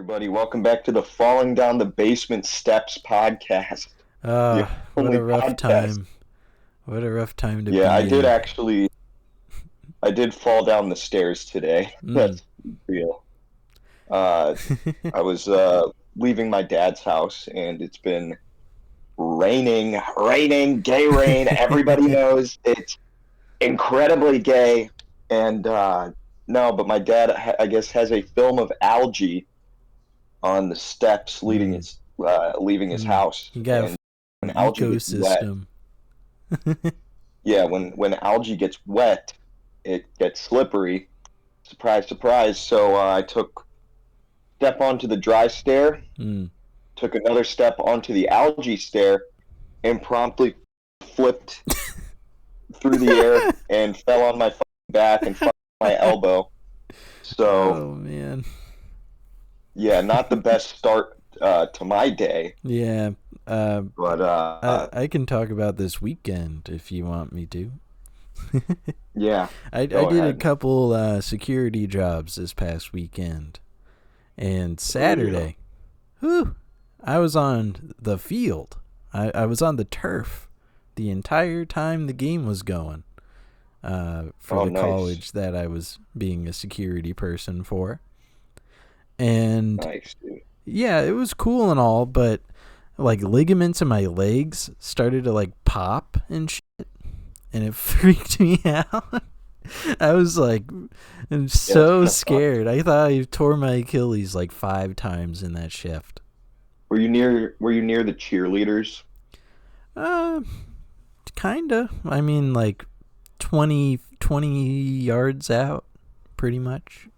everybody. Welcome back to the Falling Down the Basement Steps podcast. The What only a rough podcast. time. What a rough time to Yeah, I be did in. actually. I did fall down the stairs today. Mm. That's real. Uh, I was leaving my dad's house, and it's been raining, gay rain. Everybody knows it's incredibly gay. And no, but my dad, I guess, has a film of algae on the steps mm. leaving his Mm. house, You got and an when algae gets wet, ecosystem. yeah, when algae gets wet, it gets slippery. Surprise, surprise. So I took step onto the dry stair, mm. took another step onto the algae stair, and promptly flipped through the air and fell on my back and my elbow. So Oh, man. yeah, not the best start to my day, Yeah. Uh, but I can talk about this weekend if you want me to. yeah, I go did a ahead. couple security jobs this past weekend. And Oh yeah. Saturday, whew, I was on the field. I was on the turf the entire time the game was going for Oh, the nice, college that I was being a security person for. And nice, dude. yeah, it was cool and all, but like ligaments in my legs started to like pop and shit, and it freaked me out. I was like, I'm Yeah, that's so kind of fun. scared. I thought I tore my Achilles like 5 times in that shift. Were you near the cheerleaders? Uh, Kinda. I mean, like 20 yards out, pretty much.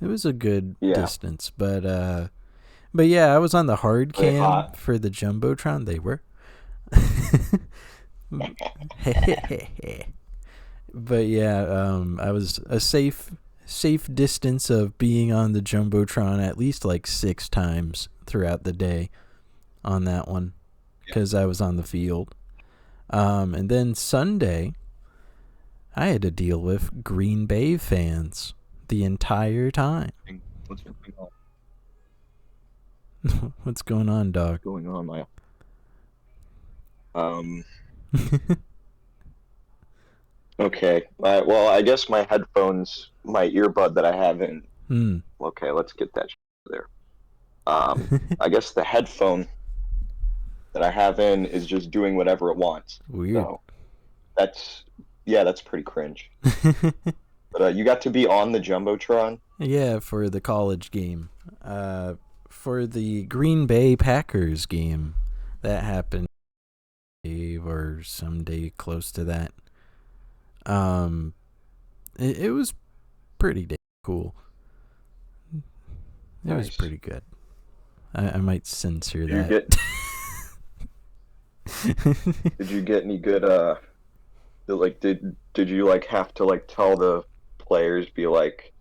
It was a good Yeah. distance, but yeah, I was on the hard Were they cam hot? for the jumbotron. They were. But yeah, I was a safe distance of being on the jumbotron at least like 6 times throughout the day on that one Yeah. because I was on the field. And then Sunday, I had to deal with Green Bay fans the entire time. What's going on? What's going on, What's dog? going on, my um okay. Well, I guess my headphones, my earbud that I have in. Hmm. Okay, let's get that there. I guess the headphone that I have in is just doing whatever it wants. Weird. So that's yeah, that's pretty cringe. But you got to be on the jumbotron. Yeah, for the college game. For the Green Bay Packers game that happened or someday close to that. Um, it was pretty damn cool. It was Nice. pretty good. I might censor Did you that. get did you get any good did you like have to like tell the players, be like,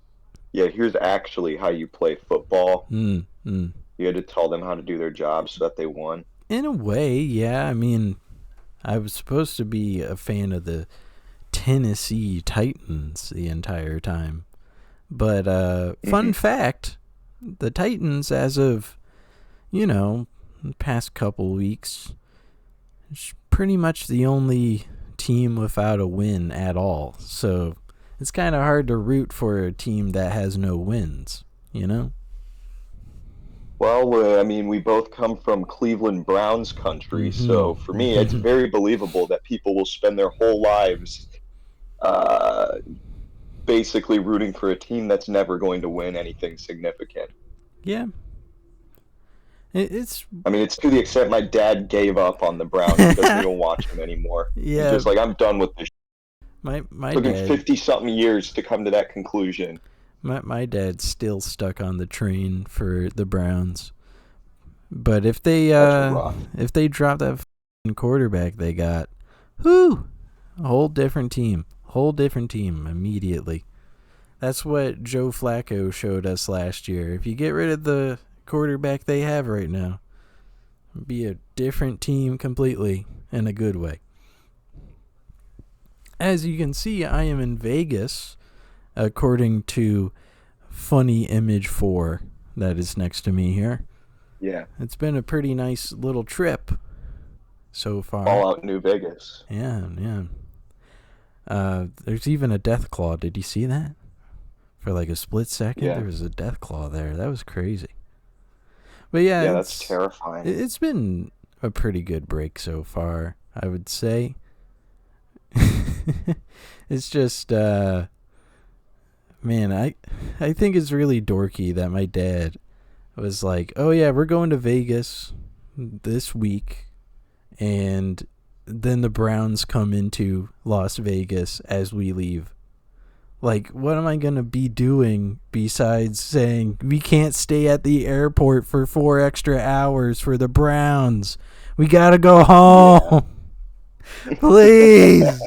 yeah, here's actually how you play football. mm, mm. You had to tell them how to do their job so that they won. In a way, yeah. I mean, I was supposed to be a fan of the Tennessee Titans the entire time. But Hmm. fun fact, the Titans, as of, the past couple weeks, is pretty much the only team without a win at all. So it's kind of hard to root for a team that has no wins, you know? Well, I mean, we both come from Cleveland Browns country, so for me, it's Mm-hmm. very believable that people will spend their whole lives uh, basically rooting for a team that's never going to win anything significant. Yeah. It's. I mean, it's to the extent my dad gave up on the Browns. He doesn't even watch them anymore. He's Yeah, just like, I'm done with this. my Took him dad 50 something years to come to that conclusion. my dad's still stuck on the train for the Browns. But if they That's rough. drop that quarterback they got, whoo, a whole different team immediately. That's what Joe Flacco showed us last year. If you get rid of the quarterback they have right now, it'd be a different team completely in a good way. As you can see, I am in Vegas, according to Funny Image 4 that is next to me here. Yeah. It's been a pretty nice little trip so far. All out New Vegas. Yeah. There's even a death claw. Did you see that? For like a split second, Yeah. there was a death claw there. That was crazy. But yeah, that's terrifying. It's been a pretty good break so far, I would say. It's just, man, I think it's really dorky that my dad was like, oh yeah, we're going to Vegas this week, and then the Browns come into Las Vegas as we leave. Like, what am I going to be doing besides saying we can't stay at the airport for 4 extra hours for the Browns? We got to go home. Yeah. Please.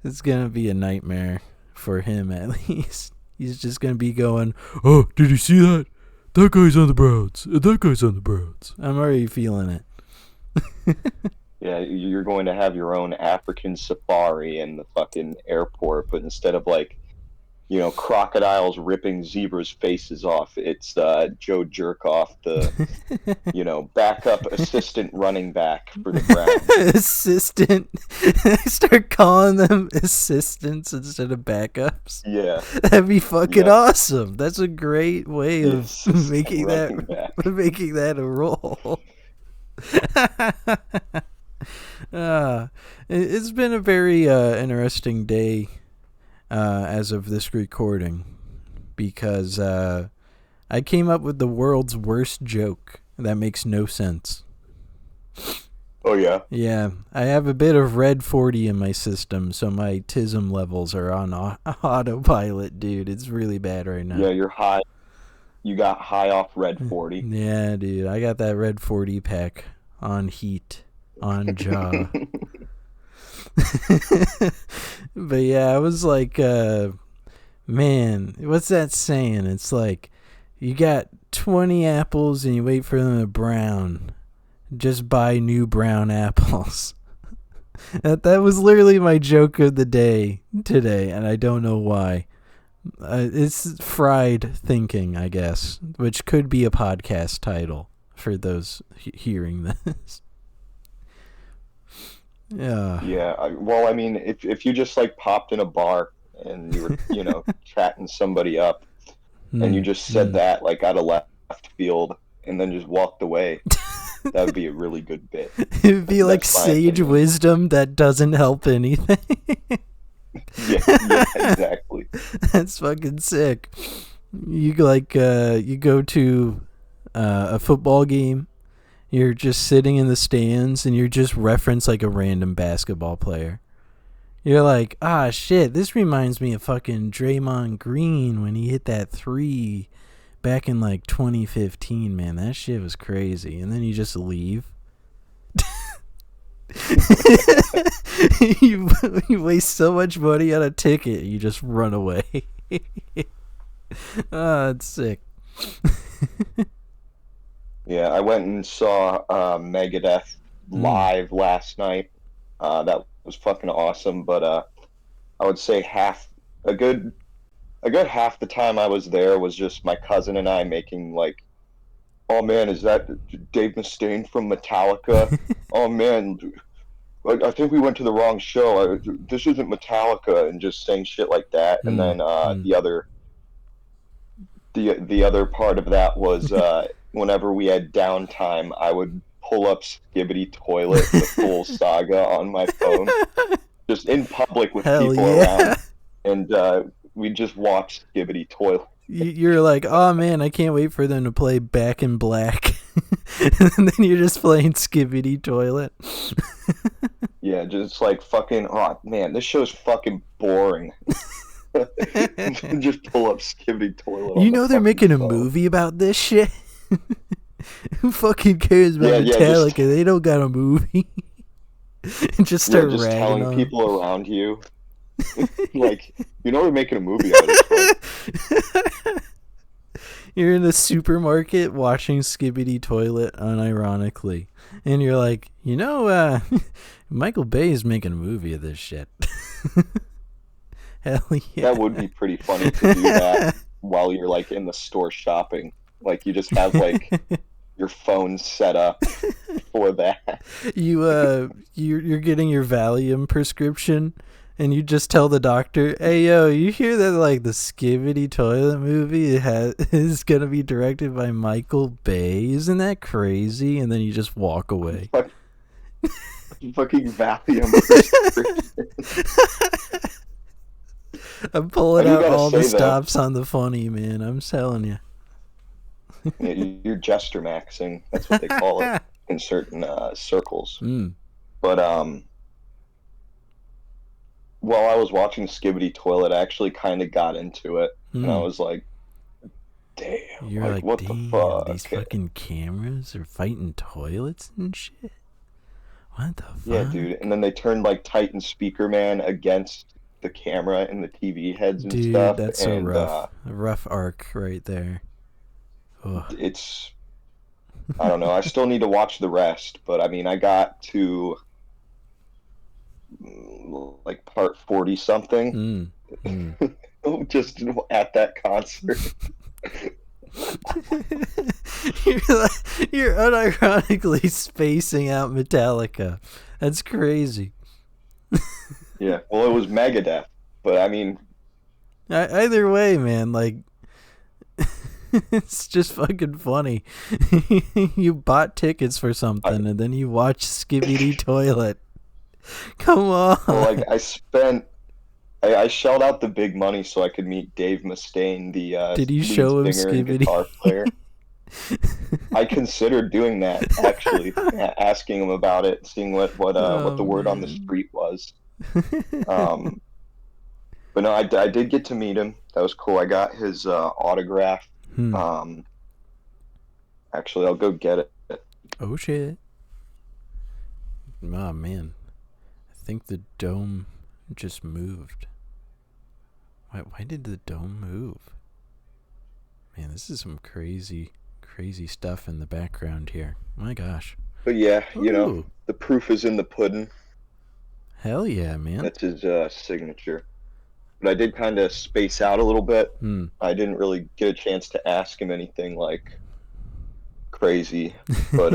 It's going to be a nightmare for him, at least. He's just going to be going, oh, did you see that? That guy's on the Browns. That guy's on the Browns. I'm already feeling it. Yeah, you're going to have your own African safari in the fucking airport, but instead of like, crocodiles ripping zebras' faces off, it's Joe Jerkoff, the, backup assistant running back for the Browns. Assistant. I start calling them assistants instead of backups. Yeah. That'd be fucking awesome. That's a great way of making that a role. It's been a very interesting day as of this recording, because I came up with the world's worst joke that makes no sense. Oh yeah? Yeah, I have a bit of red 40 in my system, so my tism levels are on autopilot, dude. It's really bad right now. Yeah, you're high. You got high off red 40. Yeah, dude. I got that red 40 pack on heat, on jaw. But yeah, I was like, man, what's that saying? It's like, you got 20 apples and you wait for them to brown. Just buy new brown apples. That was literally my joke of the day today, and I don't know why. It's fried thinking, I guess, which could be a podcast title for those hearing this. Yeah. Yeah. Well, I mean, if you just like popped in a bar and you were, chatting somebody up, and you just said that like out of left field, and then just walked away, that would be a really good bit. It'd be like sage wisdom that doesn't help anything. Yeah, exactly. That's fucking sick. You you go to a football game, you're just sitting in the stands, and you just reference like a random basketball player. You're like, shit, this reminds me of fucking Draymond Green when he hit that 3 back in like 2015, man. That shit was crazy. And then you just leave. you waste so much money on a ticket, you just run away. It's sick. Yeah, I went and saw Megadeth live last night. That was fucking awesome, but I would say a good half the time I was there was just my cousin and I making like, oh man, is that Dave Mustaine from Metallica? Oh man, I think we went to the wrong show. This isn't Metallica, and just saying shit like that. And then the other part of that was whenever we had downtime, I would pull up Skibbity Toilet, the full saga on my phone, just in public with people around, and we just watch Skibbity Toilet. You're like, oh man, I can't wait for them to play Back in Black. And then you're just playing Skibbity Toilet. Yeah, just like fucking, oh man, this show's fucking boring. Just pull up Skibbity Toilet. You know they're making a movie about this shit? Who fucking cares about Metallica? They don't got a movie. And just start just ragging telling on people around you. Like, we're making a movie out of this. You're in the supermarket watching Skibbity Toilet unironically. And you're like, Michael Bay is making a movie of this shit. Hell yeah. That would be pretty funny to do that while you're like in the store shopping. Like you just have like your phone set up for that. You're getting your Valium prescription, and you just tell the doctor, "Hey, yo, you hear that like the Skibbity Toilet movie is gonna be directed by Michael Bay? Isn't that crazy?" And then you just walk away. Fucking Valium prescription. I'm pulling out all the stops on the funny, man. I'm telling you. Yeah, you're jester maxing. That's what they call it in certain circles. But while I was watching Skibbity Toilet, I actually kind of got into it, and I was like, "Damn! You're like what the fuck? These fucking cameras are fighting toilets and shit. What the fuck?" Yeah, dude. And then they turned like Titan Speaker Man against the camera and the TV heads and stuff. Dude, that's so rough. A rough arc right there. Ugh. It's, I don't know. I still need to watch the rest, but I mean, I got to like part 40 something just at that concert. You're unironically spacing out Metallica. That's crazy. Yeah, well, it was Megadeth, but I mean, either way, man, like, it's just fucking funny. You bought tickets for something and then you watch Skibbity Toilet. Come on. Well, like I shelled out the big money so I could meet Dave Mustaine, the Did you show him Skibbity? Guitar player. I considered doing that, actually, asking him about it, seeing what the word on the street was. But no, I did get to meet him. That was cool. I got his autograph. Actually, I'll go get it. Oh shit! Oh man, I think the dome just moved. Why did the dome move? Man, this is some crazy stuff in the background here. My gosh. But yeah, you know, the proof is in the pudding. Hell yeah, man. That's his signature. But I did kind of space out a little bit. I didn't really get a chance to ask him anything like crazy. But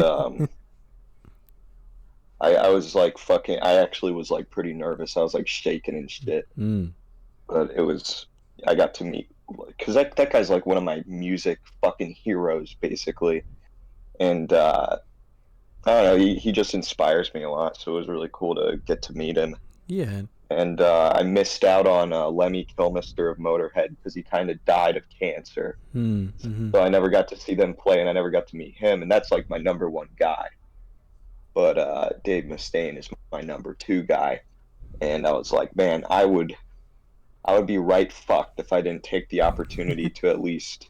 I was like I actually was like pretty nervous. I was like shaking and shit. But I got to meet, because that guy's like one of my music fucking heroes, basically. And I don't know, he just inspires me a lot, so it was really cool to get to meet him. Yeah. And I missed out on Lemmy Kilmister of Motorhead because he kind of died of cancer. So I never got to see them play, and I never got to meet him, and that's like my number one guy. But Dave Mustaine is my number two guy. And I was like, man, I would be right fucked if I didn't take the opportunity to at least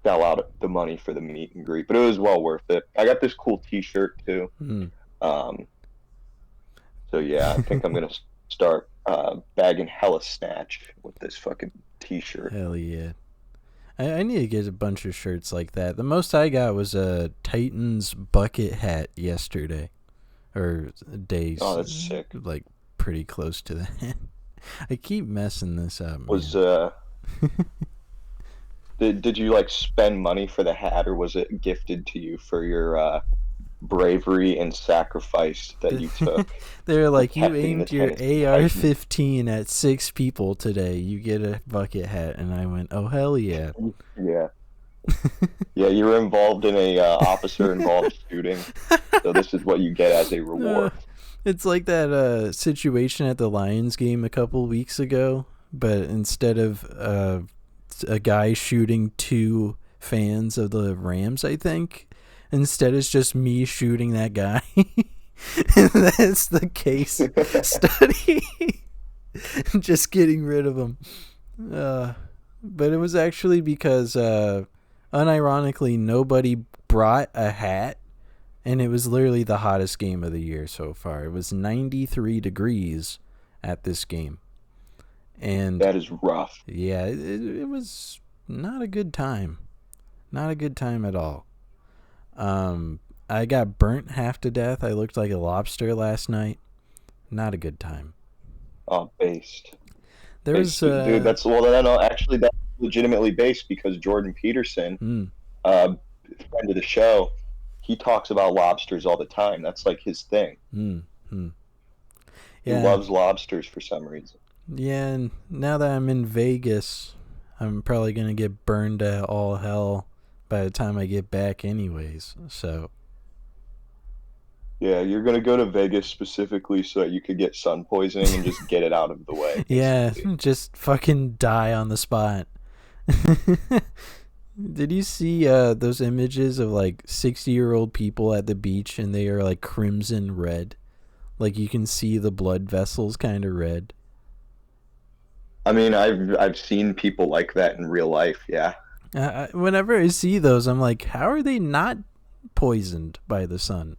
sell out the money for the meet and greet. But it was well worth it. I got this cool t-shirt too. So yeah, I think I'm gonna start bagging hella snatch with this fucking t-shirt. Hell yeah. I need to get a bunch of shirts like that. The most I got was a Titans bucket hat yesterday. Or days. Oh, that's sick. Like pretty close to that. I keep messing this up, man. Was did you like spend money for the hat, or was it gifted to you for your bravery and sacrifice that you took? They're like, you aimed your AR-15 at 6 people today. You get a bucket hat, and I went, oh hell yeah. Yeah. Yeah, you were involved in a officer-involved shooting, so this is what you get as a reward. It's like that situation at the Lions game a couple weeks ago, but instead of a guy shooting 2 fans of the Rams, I think, instead it's just me shooting that guy. And that's the case study. Just getting rid of him. But it was actually because, unironically, nobody brought a hat. And it was literally the hottest game of the year so far. It was 93 degrees at this game. And that is rough. Yeah, it was not a good time. Not a good time at all. I got burnt half to death. I looked like a lobster last night. Not a good time. Oh, based. There was dude. That's actually legitimately based because Jordan Peterson, Mm, friend of the show, he talks about lobsters all the time. That's like his thing. mm, mm. He Yeah. loves lobsters for some reason. Yeah, and now that I'm in Vegas, I'm probably going to get burned to all hell by the time I get back anyways. So, Yeah, you're gonna go to Vegas specifically so that you could get sun poisoning and just get it out of the way, yeah, basically. just fucking die on the spot. Did you see those images of like 60-year-old people at the beach and they are like crimson red? Like you can see the blood vessels kind of red. I mean, I've seen people like that in real life. Yeah. Whenever I see those, I'm like, how are they not poisoned by the sun?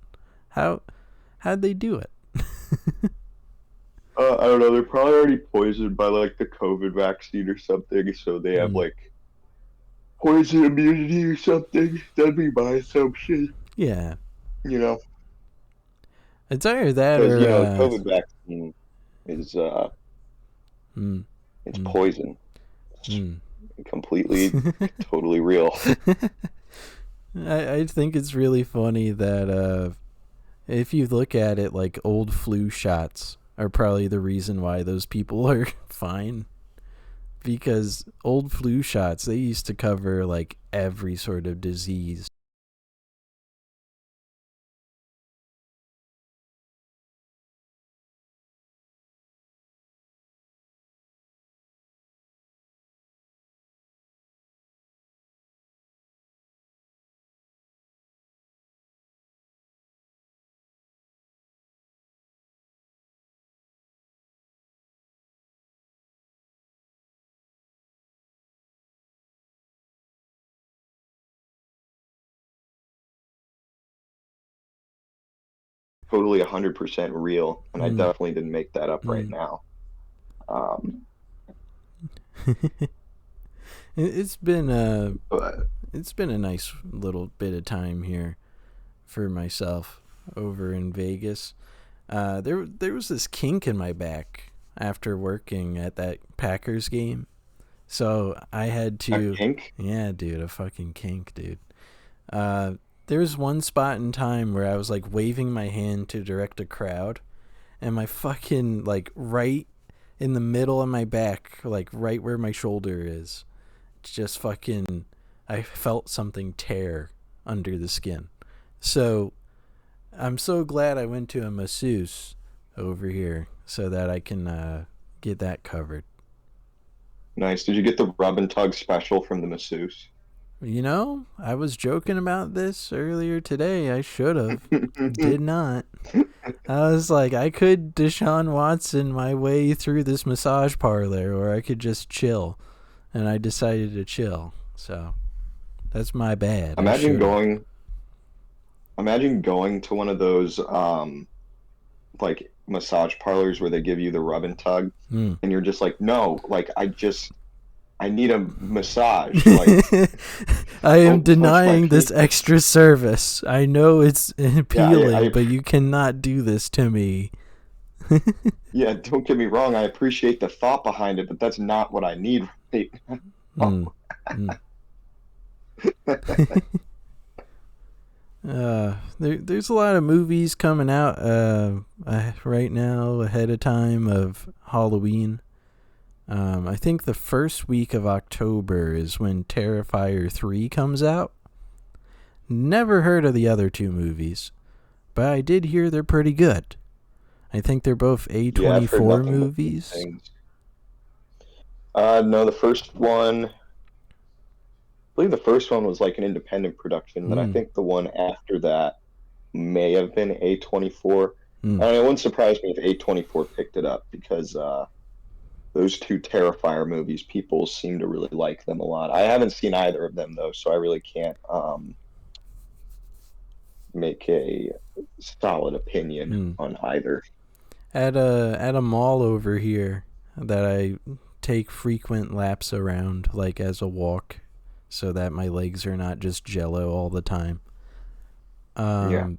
How how'd they do it? I don't know. They're probably already poisoned by like the COVID vaccine or something, so they have Mm, like poison immunity or something. That'd be my assumption. yeah, You know, it's either that because or the COVID vaccine is mm, it's mm, poison. It's mm. completely, totally real. I think it's really funny that if you look at it, like old flu shots are probably the reason why those people are fine. Because old flu shots, they used to cover like every sort of disease. Totally 100% real, and I Mm. definitely didn't make that up right Mm. now. Um, It's been a but it's been a nice little bit of time here for myself over in Vegas. There was this kink in my back after working at that Packers game, so I had a to. kink? Yeah, dude, a fucking kink, dude. Uh, there was one spot in time where I was like waving my hand to direct a crowd, and my fucking like right in the middle of my back, like right where my shoulder is, just fucking, I felt something tear under the skin. So I'm so glad I went to a masseuse over here so that I can get that covered. Nice. Did you get the rub and tug special from the masseuse? You know, I was joking about this earlier today. I should have. Did not. I was like, I could Deshaun Watson my way through this massage parlor, or I could just chill. And I decided to chill. So that's my bad. I Imagine should have. going, imagine going to one of those like massage parlors where they give you the rub and tug, Hmm. and you're just like, no, like I need a massage. Like, I am don't touch my denying this penis. extra service. I know it's Yeah, appealing, but you cannot do this to me. yeah, don't get me wrong, I appreciate the thought behind it, but that's not what I need right now. Mm, mm. There's a lot of movies coming out right now ahead of time of Halloween. I think the first week of October is when Terrifier 3 comes out. Never heard of the other two movies, but I did hear they're pretty good. I think they're both Yeah, I've heard A24 nothing but good movies. things. No, the first one, I believe the first one was like an independent production. Then I Mm, think the one after that may have been A24. mm. And it wouldn't surprise me if A24 picked it up because those two Terrifier movies, people seem to really like them a lot. I haven't seen either of them though, so I really can't make a solid opinion Mm. on either. At a mall over here that I take frequent laps around, like as a walk, so that my legs are not just jello all the time. Yeah. Um,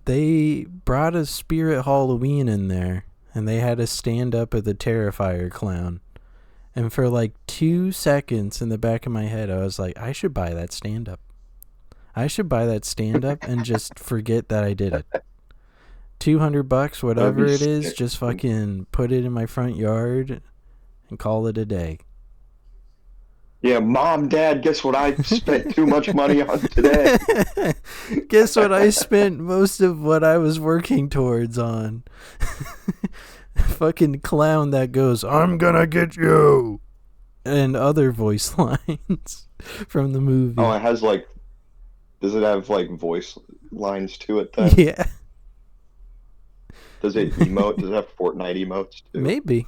they brought a Spirit Halloween in there, and they had a stand up of the Terrifier clown, And for like 2 seconds in the back of my head, I was like, I should buy that stand-up. I should buy that stand-up and just forget that I did it. $200, whatever it is, sick. just fucking put it in my front yard and call it a day. Yeah, Mom, Dad, guess what I spent too much money on today? Guess what I spent most of what I was working towards on? Fucking clown that goes, I'm gonna get you, and other voice lines from the movie. Oh, it has like, does it have like voice lines to it then? Yeah. Does it emote? Does it have Fortnite emotes too? Maybe.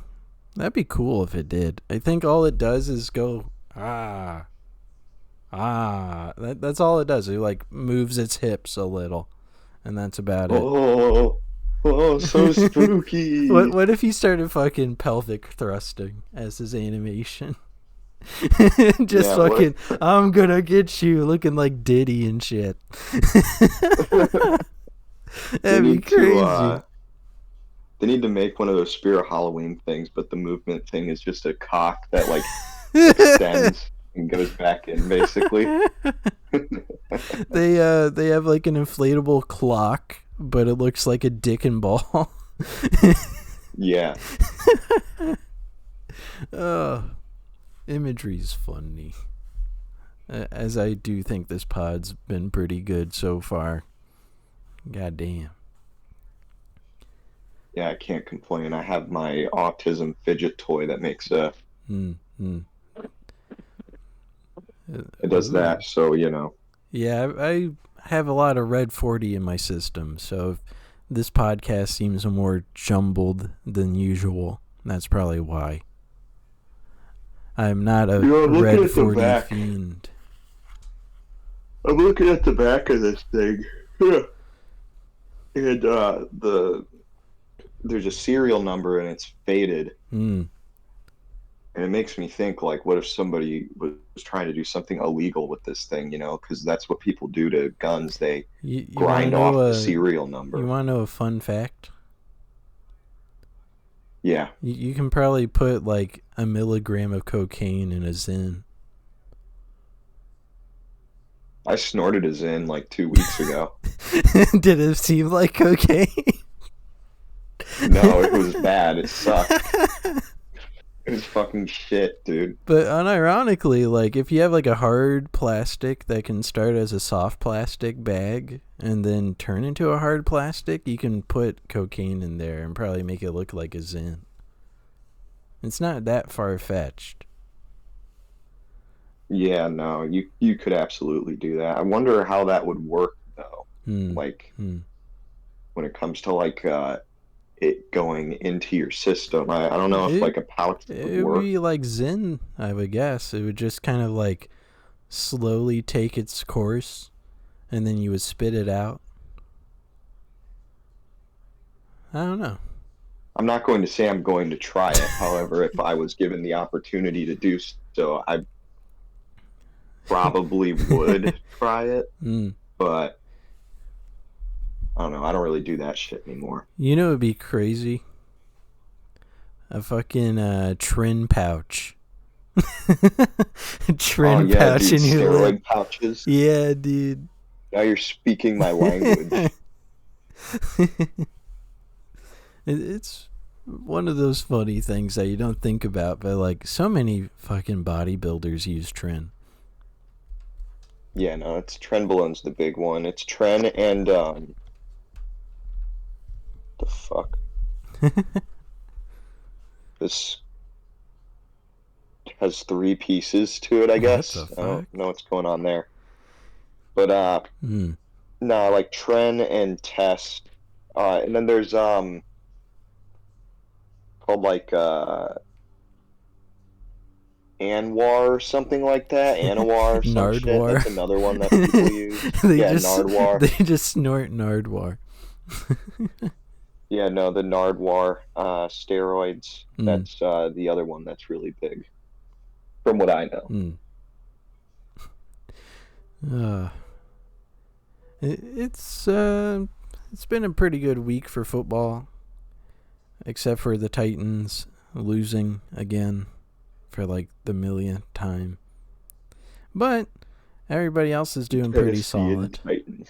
That'd be cool if it did. I think all it does is go, ah. That's all it does. It like moves its hips a little, and that's about it. Oh, so spooky. What if he started fucking pelvic thrusting as his animation? Just fucking, I'm gonna get you, looking like Diddy and shit. That'd be crazy. They need to make one of those Spirit Halloween things, but the movement thing is just a cock that like extends and goes back in, basically. They have like an inflatable clock, but it looks like a dick and ball. Yeah. Imagery's funny. As I do think this pod's been pretty good so far. God damn. Yeah, I can't complain. I have my autism fidget toy that makes a... It does that, so, you know. Yeah, I have a lot of Red 40 in my system, so if this podcast seems more jumbled than usual, that's probably why. I'm not a Red 40 fiend. I'm looking at the back of this thing. And there's a serial number and it's faded. And it makes me think, like, what if somebody was trying to do something illegal with this thing, you know? Because that's what people do to guns. They grind off the serial number. You want to know a fun fact? Yeah. You can probably put, like, 1 milligram of cocaine in a Zyn. I snorted a Zyn, like, 2 weeks ago. Did it seem like cocaine? No, it was bad. It sucked. It was fucking shit, dude. But unironically, like, if you have like a hard plastic that can start as a soft plastic bag and then turn into a hard plastic, you can put cocaine in there and probably make it look like a Zyn. It's not that far-fetched. Yeah, no, you could absolutely do that. I wonder how that would work, though. Like, when it comes to, like, it going into your system. I don't know if like a pouch would work. It would be like Zyn, I would guess. It would just kind of like slowly take its course and then you would spit it out. I don't know. I'm not going to say I'm going to try it. However, if I was given the opportunity to do so, I probably would try it. But I don't know. I don't really do that shit anymore. You know, it'd be crazy. A fucking Trin pouch. Trin pouch dude, in your steroid lip. Pouches. Yeah, dude. Now you're speaking my language. It's one of those funny things that you don't think about, but like so many fucking bodybuilders use Trin. Yeah, no, it's Trenbolone the big one. It's Tren and the fuck. This has 3 pieces to it, I guess. I don't know what's going on there. But no, like Tren and Test. And then there's called like Anwar or something like that. Anwar or some Nardwar. Shit. That's another one that people use. Nardwar. They just snort Nardwar. Yeah, no, the Nardwar steroids. That's the other one that's really big, from what I know. It's been a pretty good week for football, except for the Titans losing again. for like the millionth time. But everybody else is doing pretty solid. Titans.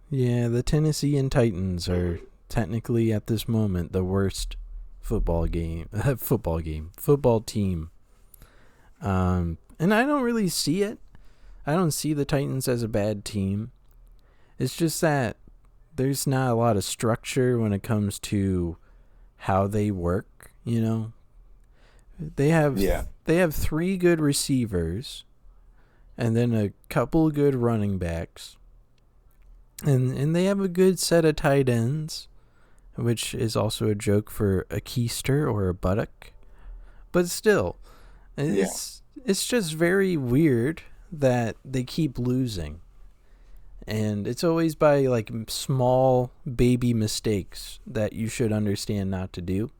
Yeah, the Tennessee Titans are technically at this moment the worst football team. And I don't really see it. I don't see the Titans as a bad team. It's just that there's not a lot of structure when it comes to how they work, you know. They have 3 good receivers and then a couple good running backs. And they have a good set of tight ends, which is also a joke for a keister or a buttock. But still, it's just very weird that they keep losing. And it's always by like small baby mistakes that you should understand not to do.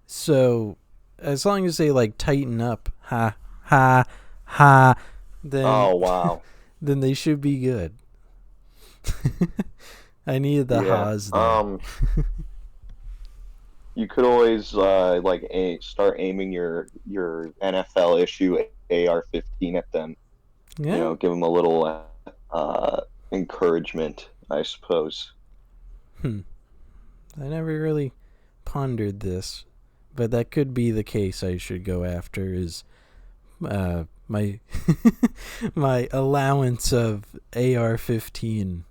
So as long as they like tighten up, then oh wow, then they should be good. I needed the ha's there. You could always start aiming your NFL issue AR-15 at them. Yeah. You know, give them a little encouragement, I suppose. I never really pondered this, but that could be the case. I should go after is my my allowance of AR-15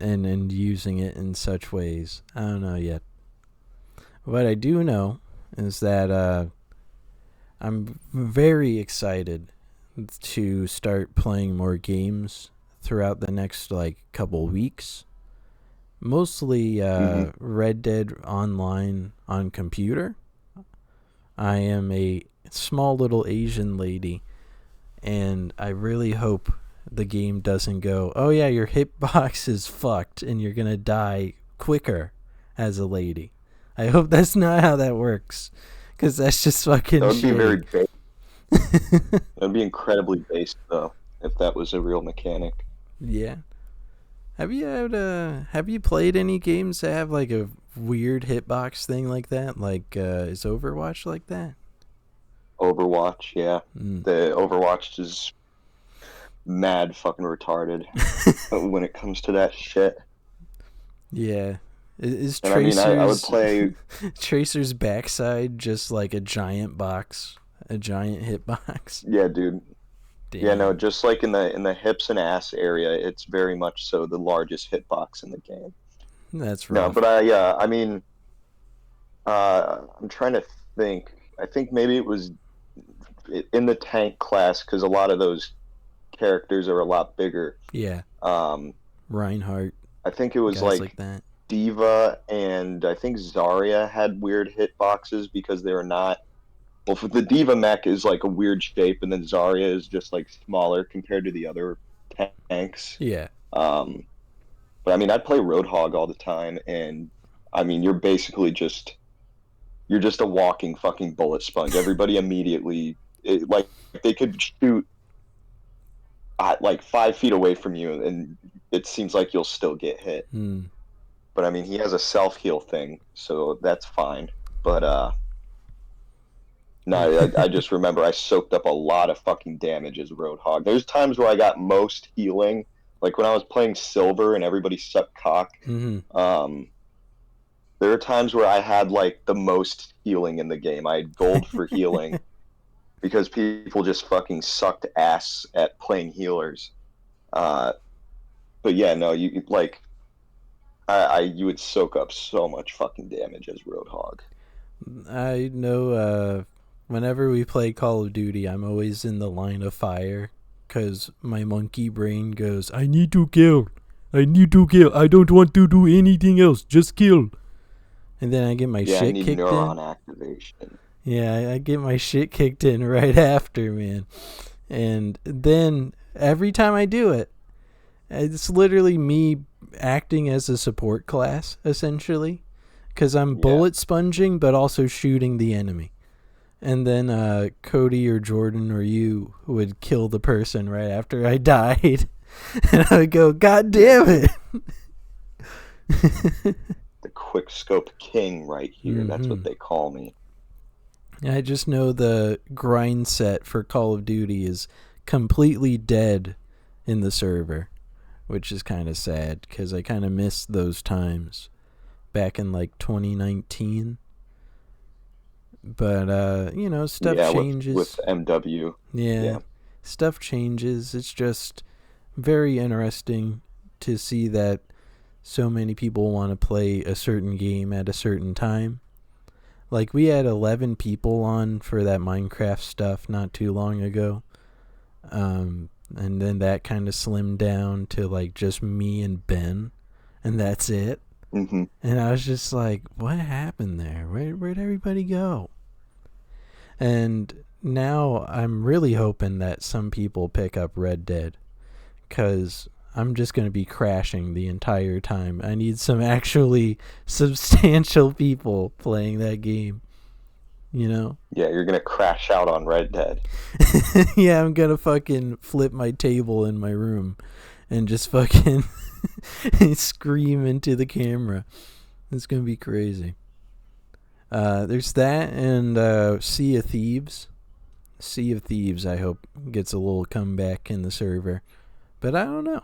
and using it in such ways. I don't know yet. What I do know is that I'm very excited to start playing more games throughout the next couple weeks. Mostly Red Dead Online on computer. I am a small little Asian lady, and I really hope the game doesn't go, oh yeah, your hitbox is fucked and you're gonna die quicker as a lady. I hope that's not how that works, because that's just fucking That would be shitty. very basic. That would be incredibly basic, though, if that was a real mechanic. Yeah. Have you played any games that have like a weird hitbox thing like that? Is Overwatch like that? Overwatch, yeah. The Overwatch is mad fucking retarded when it comes to that shit. Yeah. Is And Tracer's, I would play Tracer's backside just like a giant box, a giant hitbox? Yeah, dude. Damn. Yeah, no, just like in the hips and ass area, it's very much so the largest hitbox in the game. That's rough. No, but I'm trying to think. I think maybe it was in the tank class, because a lot of those characters are a lot bigger. Yeah. Reinhardt. I think it was like that. Diva and I think Zarya had weird hitboxes because they were not. Well, for the Diva mech is like a weird shape, and then Zarya is just like smaller compared to the other tanks. Yeah. But I mean, I'd play Roadhog all the time, and I mean, you're just a walking fucking bullet sponge. Everybody immediately, they could shoot like 5 feet away from you, and it seems like you'll still get hit. But I mean, he has a self-heal thing, so that's fine. But no, I just remember I soaked up a lot of fucking damage as Roadhog. There's times where I got most healing, like when I was playing Silver and everybody sucked cock. Mm-hmm. There are times where I had like the most healing in the game. I had gold for healing because people just fucking sucked ass at playing healers. But yeah, no, you like you would soak up so much fucking damage as Roadhog. I know. Whenever we play Call of Duty, I'm always in the line of fire because my monkey brain goes, I need to kill. I don't want to do anything else. Just kill. And then I get my shit kicked in. Neuron activation. Yeah, I get my shit kicked in right after, man. And then every time I do it, it's literally me acting as a support class, essentially. Because I'm bullet sponging, but also shooting the enemy. And then Cody or Jordan or you would kill the person right after I died. And I would go, God damn it. The quick scope king right here. Mm-hmm. That's what they call me. I just know the grind set for Call of Duty is completely dead in the server, which is kind of sad because I kind of missed those times back in like 2019. But stuff changes. with MW. Yeah, stuff changes. It's just very interesting to see that so many people want to play a certain game at a certain time. Like, we had 11 people on for that Minecraft stuff not too long ago. And then that kind of slimmed down to, like, just me and Ben. And that's it. Mm-hmm. And I was just like, what happened there? Where'd everybody go? And now I'm really hoping that some people pick up Red Dead. Because I'm just going to be crashing the entire time. I need some actually substantial people playing that game. Yeah, you're going to crash out on Red Dead. Yeah, I'm going to fucking flip my table in my room and just fucking scream into the camera. It's going to be crazy. There's that and Sea of Thieves. Sea of Thieves, I hope, gets a little comeback in the server. But I don't know.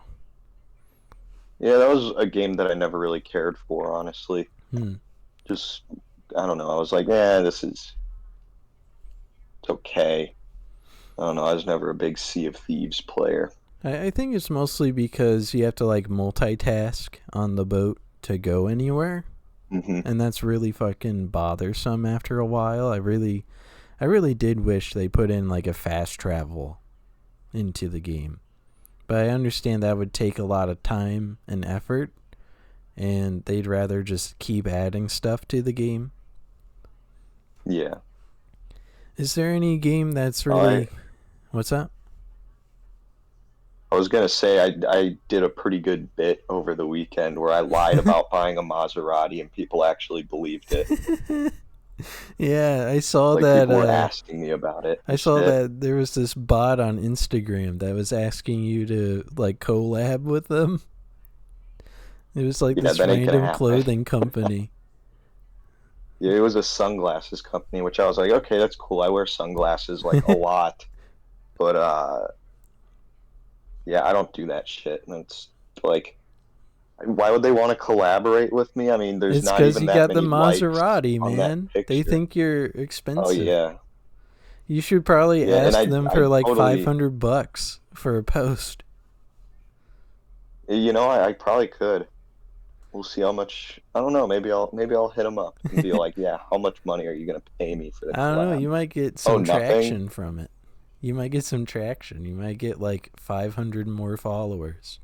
Yeah, that was a game that I never really cared for, honestly. Just, I don't know. I was like, it's okay. I don't know. I was never a big Sea of Thieves player. I think it's mostly because you have to, like, multitask on the boat to go anywhere. Mm-hmm. And that's really fucking bothersome after a while. I really did wish they put in, like, a fast travel into the game. But I understand that would take a lot of time and effort, and they'd rather just keep adding stuff to the game. Yeah. Is there any game that's really... What's that? I was going to say I did a pretty good bit over the weekend where I lied about buying a Maserati and people actually believed it. Yeah, I saw like, that. People were asking me about it. I saw that there was this bot on Instagram that was asking you to, like, collab with them. It was like this random clothing company. Yeah, it was a sunglasses company, which I was like, okay, that's cool. I wear sunglasses like a lot, but yeah, I don't do that shit. And it's like, why would they want to collaborate with me? I mean, there's it's not even that many likes. It's because you got the Maserati, man. They think you're expensive. Oh yeah. You should probably ask them for like totally, $500 for a post. I probably could. We'll see how much. I don't know. Maybe I'll hit them up and be like, yeah, how much money are you gonna pay me for this? I don't know. You might get some traction from it. You might get some traction. You might get like 500 more followers.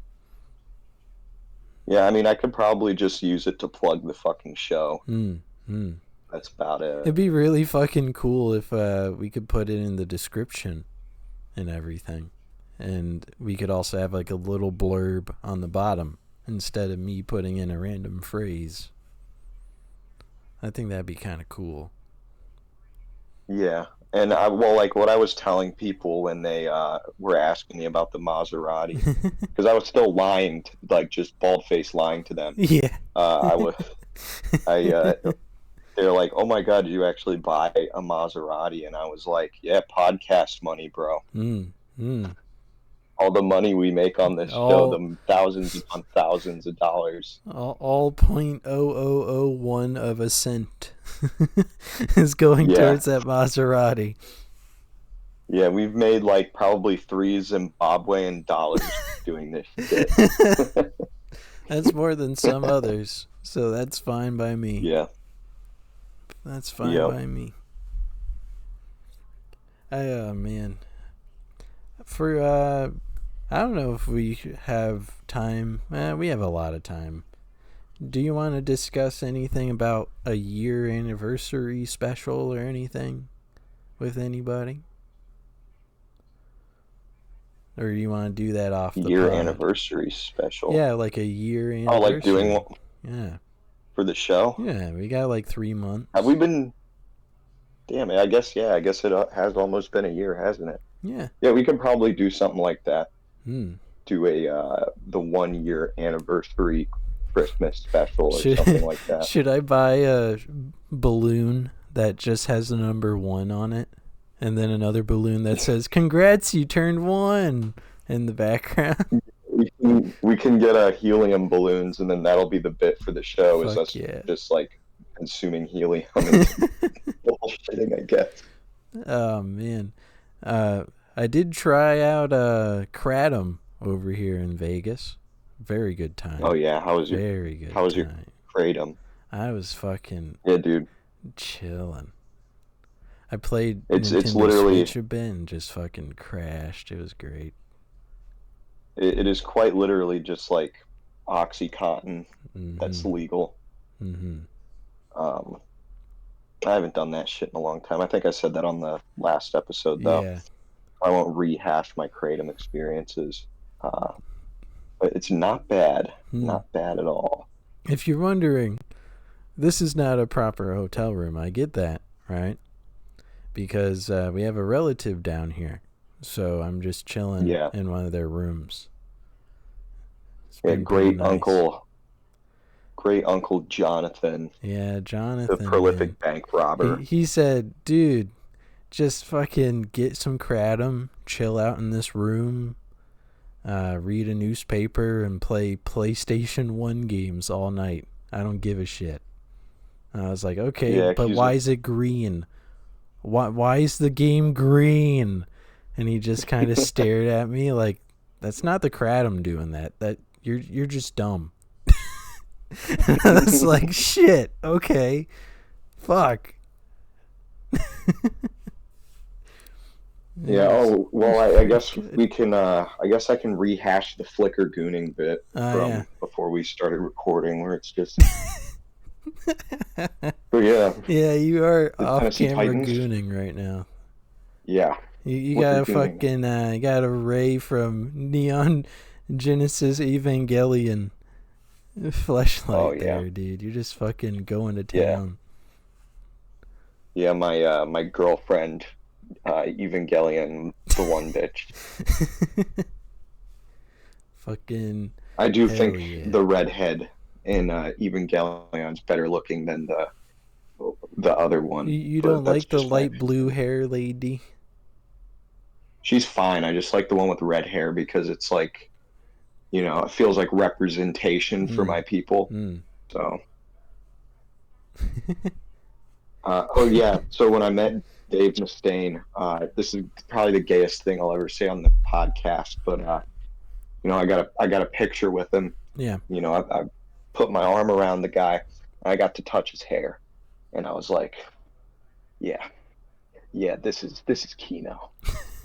Yeah, I mean, I could probably just use it to plug the fucking show. That's about it. It'd be really fucking cool if we could put it in the description and everything. And we could also have like a little blurb on the bottom instead of me putting in a random phrase. I think that'd be kind of cool. Yeah. And like what I was telling people when they were asking me about the Maserati, because I was still lying, like just bald-faced lying to them. Yeah. They're like, oh my God, did you actually buy a Maserati? And I was like, yeah, podcast money, bro. All the money we make on this show, the thousands upon thousands of dollars. All 0.0001 of a cent is going towards that Maserati. Yeah, we've made like probably $3 Zimbabwean dollars doing this shit. That's more than some others, so that's fine by me. Yeah. That's fine by me. Man. For, I don't know if we have time. We have a lot of time. Do you want to discuss anything about a year anniversary special or anything with anybody? Or do you want to do that off the year pod? Anniversary special? Yeah, like a year anniversary. Oh, like doing one? Yeah. For the show? Yeah, we got like 3 months. Have we been... Damn it, I guess it has almost been a year, hasn't it? Yeah. Yeah, we could probably do something like that. Do the 1 year anniversary Christmas special or something like that. Should I buy a balloon that just has the number 1 on it, and then another balloon that says "Congrats, you turned 1" in the background. We can get helium balloons, and then that'll be the bit for the show. Is Fuck us yeah. just like consuming helium and bullshitting, I guess. Oh man, I did try out Kratom over here in Vegas. Very good time. Oh yeah, how was your time. kratom? I was fucking Yeah, dude. chilling. I played It's Nintendo literally Switch a bit and just fucking crashed. It was great. it is quite literally just like OxyContin that's legal. Mm-hmm. I haven't done that shit in a long time. I think I said that on the last episode, though. Yeah. I won't rehash my kratom experiences, but it's not bad. Not bad at all. If you're wondering, this is not a proper hotel room. I get that, right? Because we have a relative down here, so I'm just chilling in one of their rooms. Yeah, great uncle Jonathan. Yeah, Jonathan, the prolific bank robber. He said, "Dude, just fucking get some kratom, chill out in this room, read a newspaper, and play PlayStation 1 games all night. I don't give a shit." And I was like, okay, but why is it green? Why is the game green? And he just kind of stared at me like, that's not the kratom doing that. That you're just dumb. I was like, shit, okay. Fuck. Yeah, oh, well, I guess we can, I guess I can rehash the Flickr gooning bit from before we started recording, where it's just... But yeah. Yeah, you are off-camera gooning right now. Yeah. You got a fucking, you got a Ray from Neon Genesis Evangelion fleshlight there, dude. You're just fucking going to town. Yeah, my girlfriend, Evangelion, the one bitch. Fucking. I do think the redhead in Evangelion's better looking than the other one. You don't like the light blue hair lady? She's fine. I just like the one with red hair because it's like, you know, it feels like representation for my people. So. Oh yeah. So when I met Dave Mustaine, this is probably the gayest thing I'll ever say on the podcast, but you know, I got a picture with him. Yeah. You know, I put my arm around the guy, and I got to touch his hair, and I was like, yeah, this is Kino.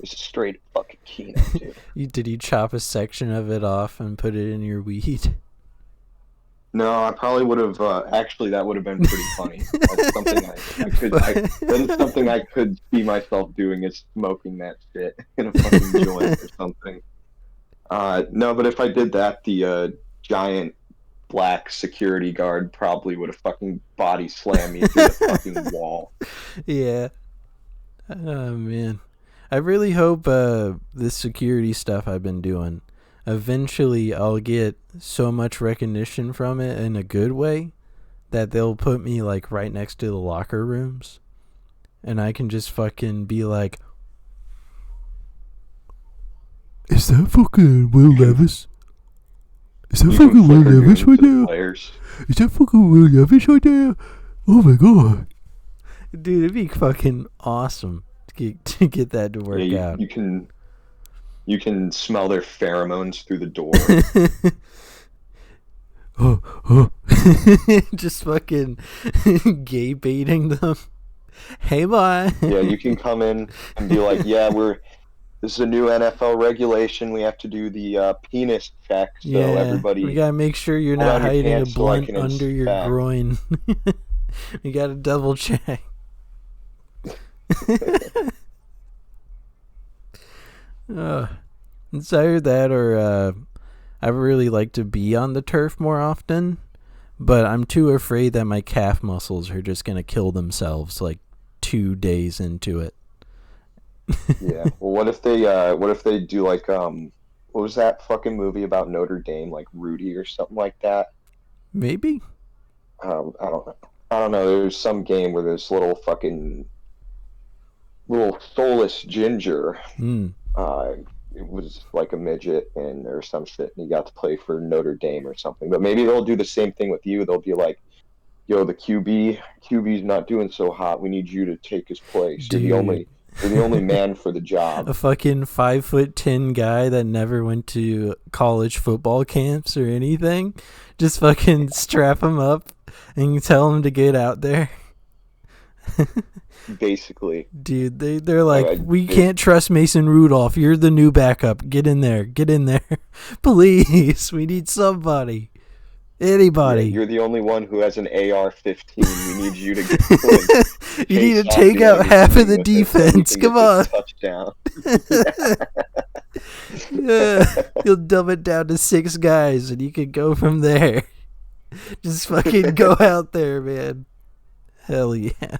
This is straight fucking Kino, dude. Did you chop a section of it off and put it in your weed? No, I probably would have. Actually, that would have been pretty funny. That's something that's something I could see myself doing, is smoking that shit in a fucking joint or something. No, but if I did that, the giant black security guard probably would have fucking body slammed me through the fucking wall. Yeah. Oh man, I really hope this security stuff I've been doing, eventually I'll get so much recognition from it in a good way that they'll put me like right next to the locker rooms, and I can just fucking be like, "Is that fucking Will Levis? Is that fucking Will Levis right there? Is that fucking Will Levis right there? Oh my god." Dude, it'd be fucking awesome to get that to work out. You can smell their pheromones through the door. Just fucking gay baiting them. Hey, boy. Yeah, you can come in and be like, yeah, this is a new NFL regulation. We have to do the penis check. So everybody, we gotta make sure you're not hiding a blunt under your groin. We gotta double check. It's either that or I really like to be on the turf more often, but I'm too afraid that my calf muscles are just gonna kill themselves like 2 days into it. Yeah. Well, what if they do like what was that fucking movie about Notre Dame, like Rudy or something like that? Maybe. I don't know. I don't know. There's some game where this little soulless ginger. Hmm. Uh, it was like a midget and or some shit, and he got to play for Notre Dame or something. But maybe they'll do the same thing with you. They'll be like, "Yo, the QB's not doing so hot. We need you to take his place. Dude. You're the only man for the job." A fucking 5'10" guy that never went to college football camps or anything. Just fucking strap him up and tell him to get out there. Basically, Dude, they're like, I, we can't trust Mason Rudolph. You're the new backup. Get in there. Get in there. Please. We need somebody. Anybody. you're the only one who has an AR-15. We need you to go You need to take out half of the defense. Come on. Touchdown. You'll dumb it down to 6 guys and you can go from there. Just fucking go out there, man. Hell yeah.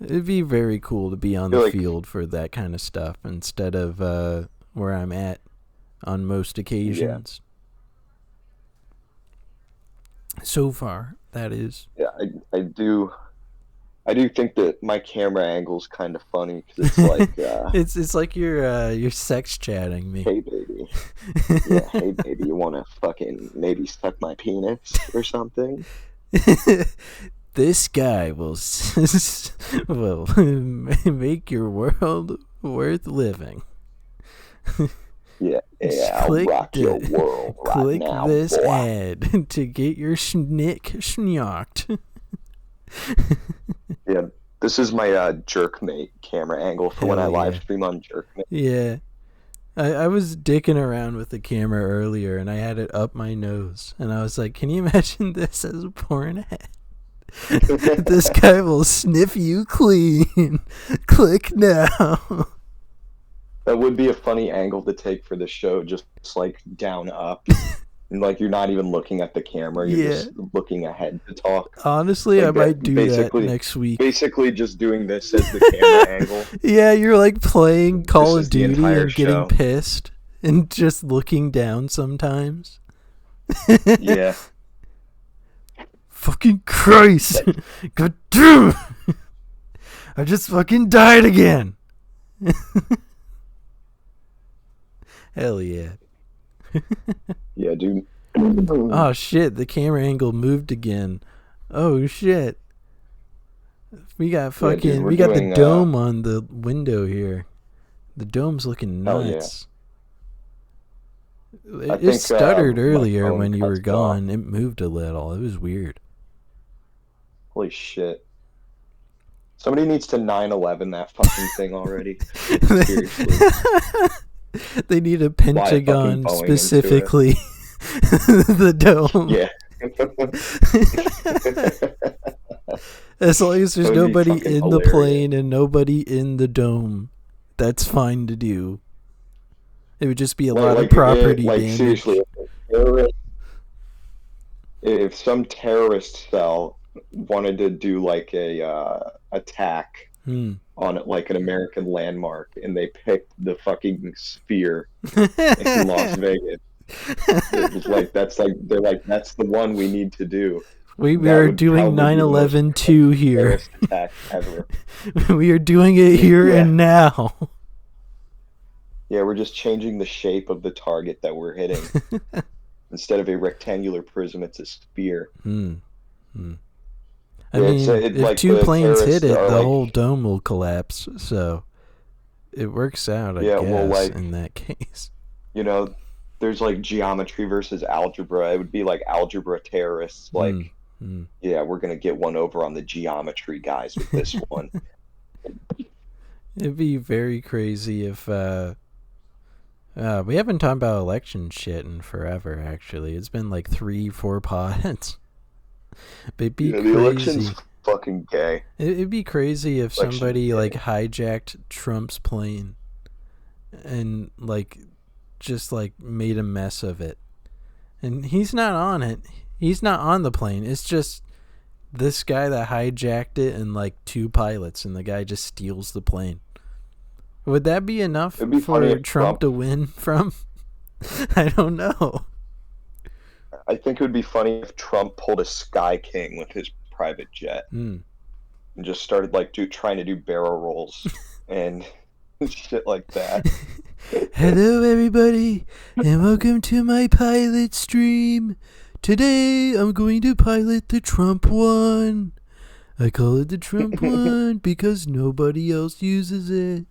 It'd be very cool to be on the field for that kind of stuff instead of where I'm at on most occasions. Yeah. So far, that is. Yeah, I do think that my camera angle's kind of funny because it's like it's like you're sex chatting me. Hey baby, yeah, hey baby, you want to fucking maybe suck my penis or something? This guy will make your world worth living. Yeah, I'll rock your world right now. Click this boy. ad to get your schnick schnocked. Yeah, this is my Jerkmate camera angle for when I live stream on Jerkmate. Yeah. I was dicking around with the camera earlier and I had it up my nose and I was like, can you imagine this as a porn ad? This guy will sniff you clean. Click now. That would be a funny angle to take for the show, just like down up. And like you're not even looking at the camera, you're just looking ahead to talk. Honestly, like I might do that next week. Basically just doing this as the camera angle. Yeah, you're like playing Call of Duty and getting pissed and just looking down sometimes. Yeah. Fucking Christ. God damn. I just fucking died again. Hell yeah. Yeah, dude. Oh shit, the camera angle moved again. Oh shit. We got fucking we got the dome on the window here. The dome's looking nuts. Yeah. It stuttered earlier when you were gone. It moved a little. It was weird. Holy shit. Somebody needs to 9/11 that fucking thing already. Seriously. They need a Pentagon specifically. The dome. Yeah. As long as there's nobody in the plane and nobody in the dome, that's fine to do. It would just be a lot of property damage. Seriously, if some terrorist cell wanted to do like a attack on it, like an American landmark, and they picked the fucking Sphere in Las Vegas, it was like they're like that's the one we need to do. We are doing 9/11 2 here. We are doing it here and now. Yeah, we're just changing the shape of the target that we're hitting. Instead of a rectangular prism, it's a sphere. I mean, if 2 planes hit it, the whole dome will collapse. So it works out, I guess, in that case. You know, there's like geometry versus algebra. It would be like algebra terrorists. Like, yeah, we're going to get one over on the geometry guys with this one. It'd be very crazy if... we haven't talked about election shit in forever, actually. It's been like 3-4 pods. But it'd be crazy. The election's fucking gay. It'd be crazy if somebody like hijacked Trump's plane and like just like made a mess of it. And he's not on it. He's not on the plane. It's just this guy that hijacked it and like 2 pilots, and the guy just steals the plane. Would that be enough for Trump to win from? I don't know. I think it would be funny if Trump pulled a Sky King with his private jet Mm. and just started like trying to do barrel rolls and shit like that. Hello, everybody, and welcome to my pilot stream. Today, I'm going to pilot the Trump one. I call it the Trump one because nobody else uses it.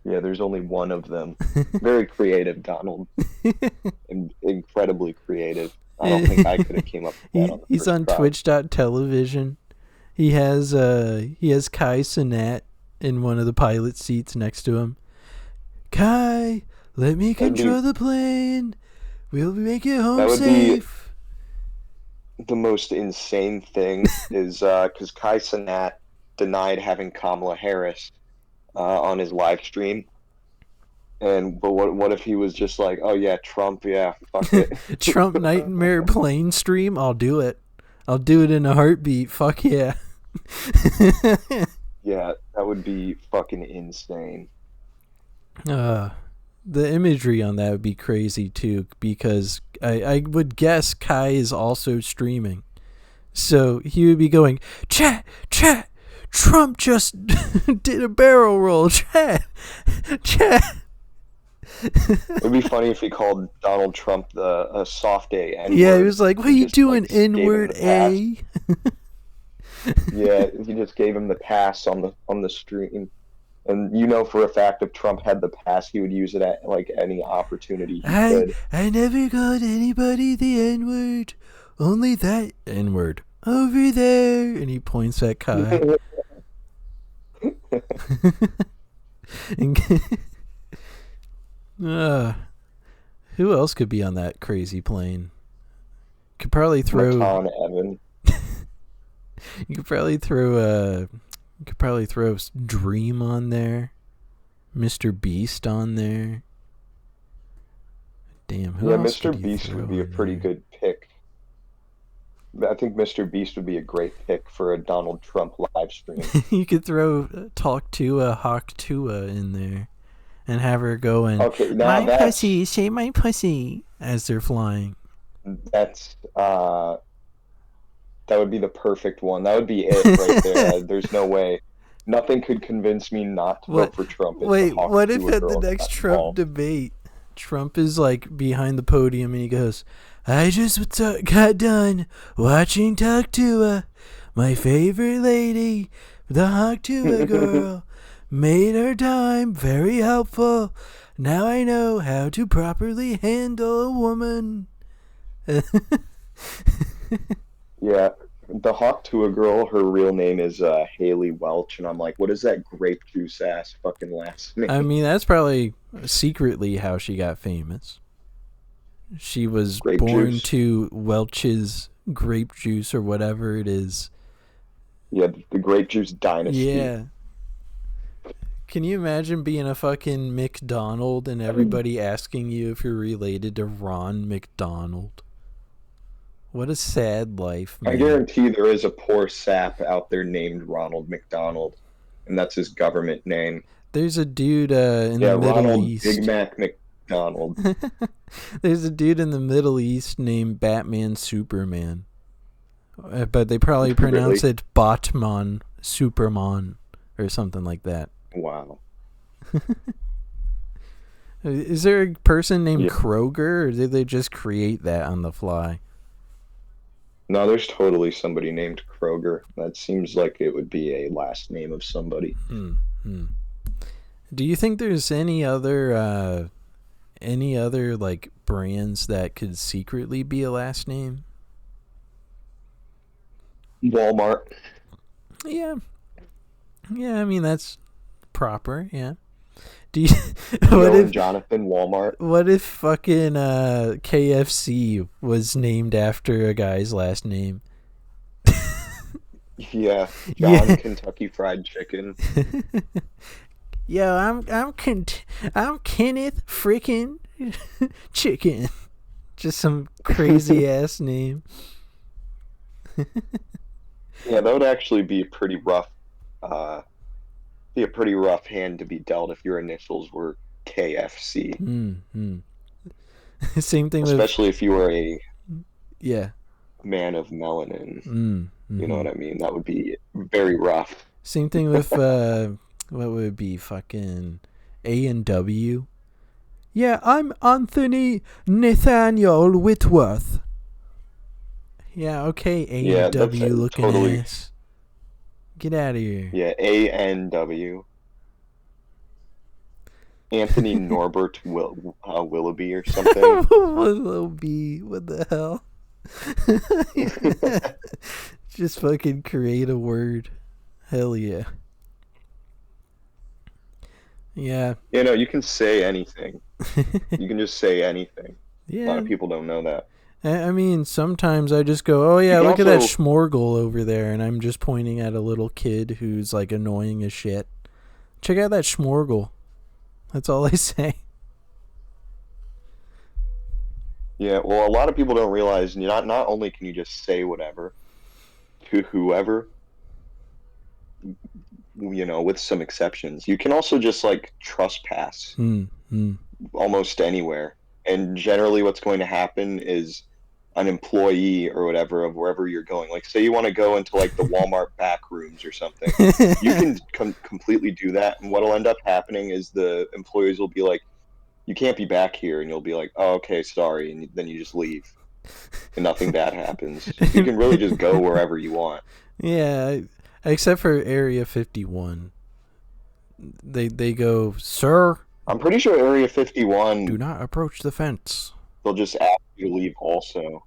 Yeah, there's only one of them. Very creative, Donald. And incredibly creative. I don't think I could have came up with that on the He's first on try. Twitch.television. He has Kai Cenat in one of the pilot seats next to him. Kai, let me control the plane. We'll make it home safe. The most insane thing is because Kai Cenat denied having Kamala Harris on his live stream. But what if he was just like, oh yeah, Trump, yeah, fuck it. Trump nightmare plane stream? I'll do it. I'll do it in a heartbeat. Fuck yeah. Yeah, that would be fucking insane. The imagery on that would be crazy too, because I would guess Kai is also streaming. So he would be going, chat, Trump just did a barrel roll, chat. It'd be funny if he called Donald Trump a soft A N-word. Yeah, he was like, what are you doing, N-word A? Yeah, he just gave him the pass on the stream. And you know for a fact if Trump had the pass, he would use it at like any opportunity he could. I never called anybody the N-word. Only that N-word over there. And he points at Kai. Who else could be on that crazy plane? Could probably throw Evan. You could probably throw Dream on there, Mr. Beast on there. Damn, who else? Mr. Beast would be a pretty good pick. I think Mr. Beast would be a great pick for a Donald Trump live stream. You could throw Talk Tua, Hawk Tua in there, and have her going, my pussy, say my pussy, as they're flying. That would be the perfect one. That would be it right there. There's no way. Nothing could convince me not to vote for Trump. Wait, what if at the next Trump debate, Trump is like behind the podium and he goes, I just got done watching Talk Tua, my favorite lady, the Hawk Tua girl, made her time very helpful. Now I know how to properly handle a woman. Yeah, the Hawk Tua girl, her real name is Haley Welch, and I'm like, what is that grape juice ass fucking last name? I mean, that's probably secretly how she got famous. She was born to Welch's grape juice or whatever it is. Yeah, the grape juice dynasty. Yeah. Can you imagine being a fucking McDonald and everybody asking you if you're related to Ron McDonald? What a sad life, man. I guarantee there is a poor sap out there named Ronald McDonald, and that's his government name. There's a dude in the Middle Ronald East. Big Mac McDonald. There's a dude in the Middle East named Batman Superman. But they probably pronounce it Batman Superman or something like that. Wow. Is there a person named Kroger, or did they just create that on the fly? No, there's totally somebody named Kroger. That seems like it would be a last name of somebody. Do you think there's any other like brands that could secretly be a last name? Walmart. Yeah. I mean that's proper. Yeah. Do you? Jonathan Walmart. What if fucking KFC was named after a guy's last name? Yeah, John Kentucky Fried Chicken. Yo, I'm Kenneth freaking Chicken. Just some crazy ass name. Yeah, that would actually be a pretty rough hand to be dealt if your initials were KFC. Same thing Especially if you were a yeah. man of melanin. You know Mm-hmm. what I mean? That would be very rough. Same thing with what would it be, fucking A&W. Yeah, I'm Anthony Nathaniel Whitworth. Yeah, okay, Yeah, that's A&W looking totally. ass. Get out of here. Yeah, ANW. Anthony Norbert Willoughby or something. Willoughby, what the hell? Just fucking create a word. Hell yeah. Yeah. You know, you can say anything. You can just say anything. A lot Yeah. of people don't know that. I mean, sometimes I just go, oh You yeah, can look at that also, schmorgle over there, and I'm just pointing at a little kid who's like annoying as shit. Check out that schmorgle. That's all I say. yeah, well, a lot of people don't realize not only can you just say whatever to whoever, with some exceptions, you can also just like trespass Hmm. almost anywhere. And generally, what's going to happen is an employee or whatever of wherever you're going. Like, say you want to go into like the Walmart back rooms or something, you can completely do that. And what'll end up happening is the employees will be like, "You can't be back here," and you'll be like, "Oh, okay, sorry," and then you just leave, and nothing bad happens. So you can really just go wherever you want. Yeah, except for Area 51. They go, sir, I'm pretty sure Area do 51, not approach the fence. they'll just ask you to leave also,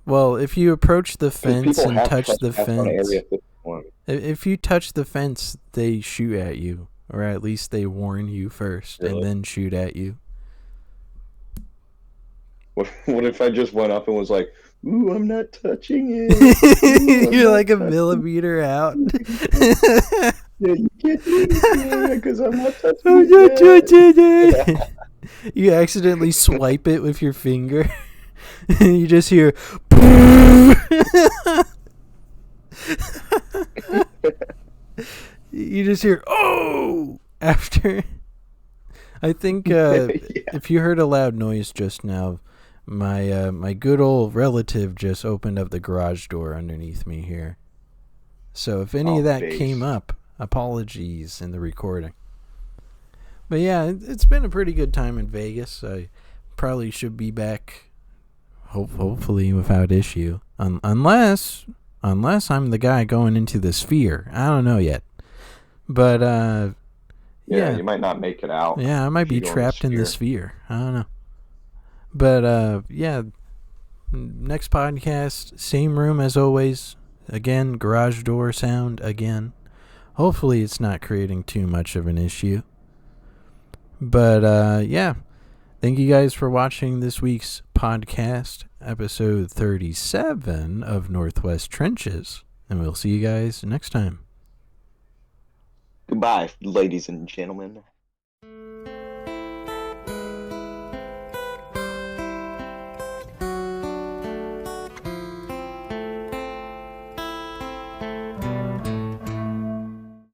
Well, if you approach the because fence people and have touch the trespassed on fence, Area 51. if you touch the fence, they shoot at you, or at least they warn you first and Really? then shoot at you. What if I just went up and was like, "Ooh, I'm not touching it. Ooh, I'm You're not like a touching millimeter out. it. Yeah, you can't do anything because I'm not touching I'm not it touching yet." it. You accidentally swipe it with your finger. You just hear. You just hear oh after. I think Yeah. if you heard a loud noise just now, my good old relative just opened up the garage door underneath me here. So if any Oh, of that base. came up, apologies in the recording. But yeah, it's been a pretty good time in Vegas. I probably should be back, hopefully without issue, unless I'm the guy going into the sphere. I don't know yet, but Yeah, yeah, you might not make it out yeah, I might if you be go trapped in the sphere. I don't know, but yeah, next podcast, same room as always. Again, garage door sound again. Hopefully, it's not creating too much of an issue. But yeah, thank you guys for watching this week's podcast, episode 37 of Northwest Trenches, and we'll see you guys next time. Goodbye, ladies and gentlemen.